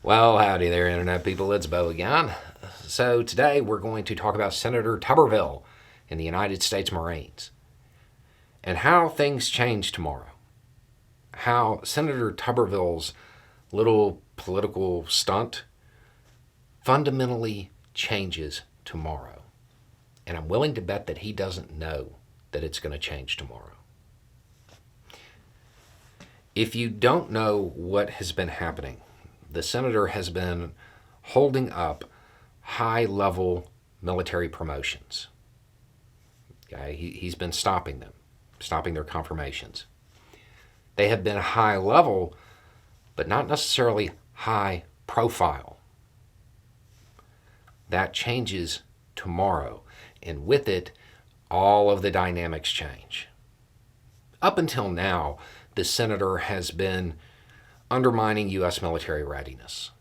Well, howdy there, Internet people. It's Bo again. So, today we're going to talk about Senator Tuberville in the United States Marines and how things change tomorrow. How Senator Tuberville's little political stunt fundamentally changes tomorrow. And I'm willing to bet that he doesn't know that it's going to change tomorrow. If you don't know what has been happening, the senator has been holding up high-level military promotions. Okay? He's been stopping them, stopping their confirmations. They have been high level, but not necessarily high profile. That changes tomorrow, and with it, all of the dynamics change. Up until now, the senator has been undermining U.S. military readiness.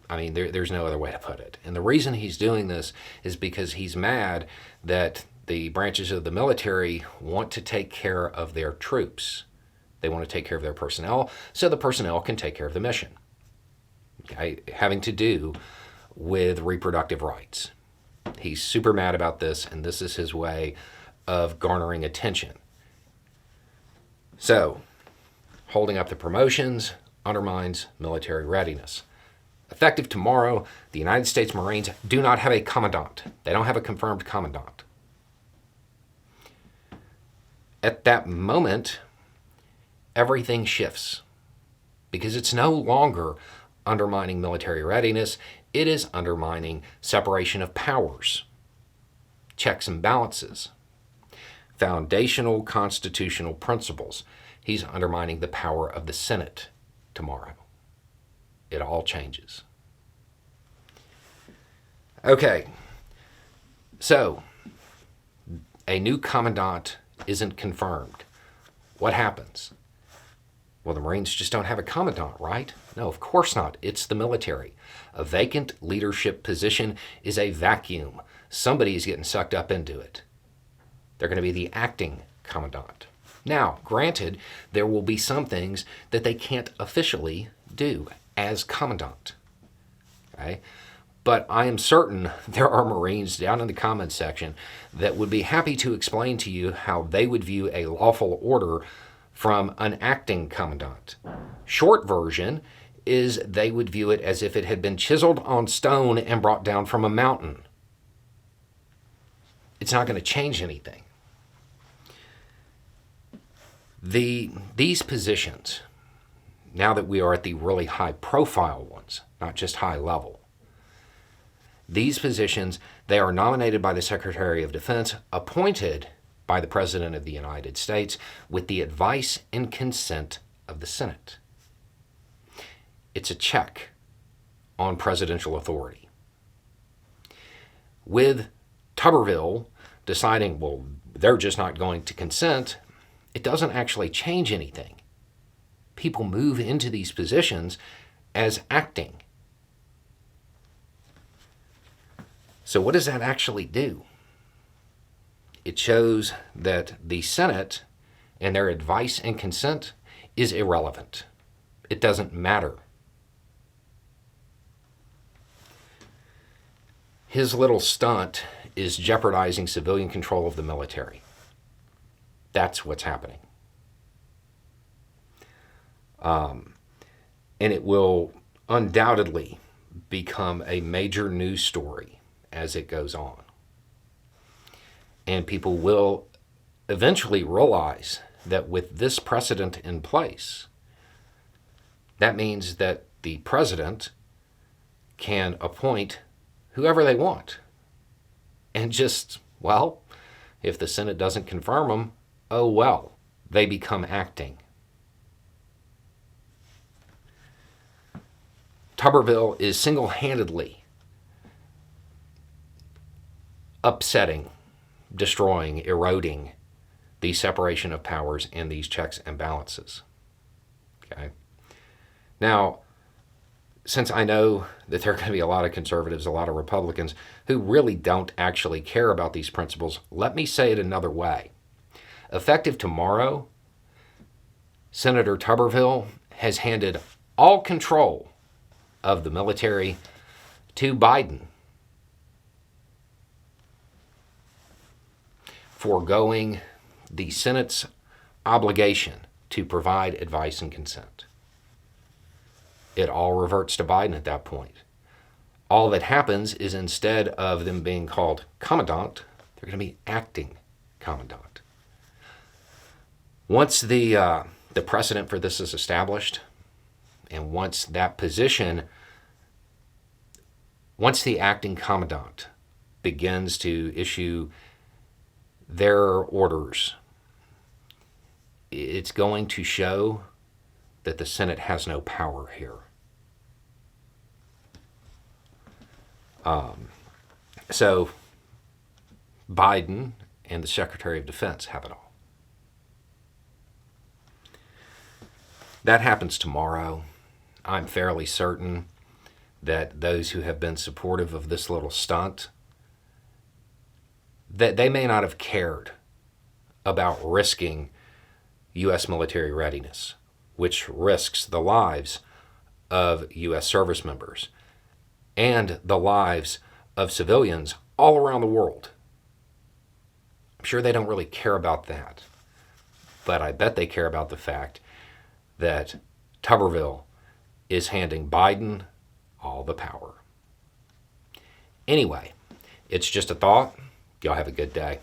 I mean, there's no other way to put it. And the reason he's doing this is because he's mad that the branches of the military want to take care of their troops. They want to take care of their personnel so the personnel can take care of the mission. Okay? Having to do with reproductive rights. He's super mad about this, and this is his way of garnering attention. So, holding up the promotions undermines military readiness. Effective tomorrow, the United States Marines do not have a commandant. They don't have a confirmed commandant. At that moment, everything shifts because it's no longer undermining military readiness. It is undermining separation of powers, checks and balances, foundational constitutional principles. He's undermining the power of the Senate tomorrow. It all changes. Okay, so a new commandant isn't confirmed. What happens? Well, the Marines just don't have a commandant, right? No, of course not. It's the military. A vacant leadership position is a vacuum. Somebody is getting sucked up into it. They're going to be the acting commandant. Now, granted, there will be some things that they can't officially do as commandant. Okay? But I am certain there are Marines down in the comments section that would be happy to explain to you how they would view a lawful order from an acting commandant. Short version is they would view it as if it had been chiseled on stone and brought down from a mountain. It's not going to change anything. These positions, now that we are at the really high profile ones, not just high level, these positions, they are nominated by the Secretary of Defense, appointed by the President of the United States with the advice and consent of the Senate. It's a check on presidential authority. With Tuberville deciding, well, they're just not going to consent, it doesn't actually change anything. People move into these positions as acting. So what does that actually do? It shows that the Senate and their advice and consent is irrelevant. It doesn't matter. His little stunt is jeopardizing civilian control of the military. That's what's happening. And it will undoubtedly become a major news story as it goes on. And people will eventually realize that with this precedent in place, that means that the president can appoint whoever they want. And just, well, if the Senate doesn't confirm them, oh well, they become acting. Tuberville is single-handedly upsetting, destroying, eroding the separation of powers and these checks and balances. Okay. Now, since I know that there are going to be a lot of conservatives, a lot of Republicans who really don't actually care about these principles, let me say it another way. Effective tomorrow, Senator Tuberville has handed all control of the military to Biden, foregoing the Senate's obligation to provide advice and consent. It all reverts to Biden at that point. All that happens is instead of them being called commandant, they're going to be acting commandant. Once the precedent for this is established, and once that position, once the acting commandant begins to issue their orders, it's going to show that the Senate has no power here. So Biden and the Secretary of Defense have it all. That happens tomorrow. I'm fairly certain that those who have been supportive of this little stunt, that they may not have cared about risking U.S. military readiness, which risks the lives of U.S. service members and the lives of civilians all around the world. I'm sure they don't really care about that, but I bet they care about the fact that Tuberville is handing Biden all the power. Anyway, it's just a thought. Y'all have a good day.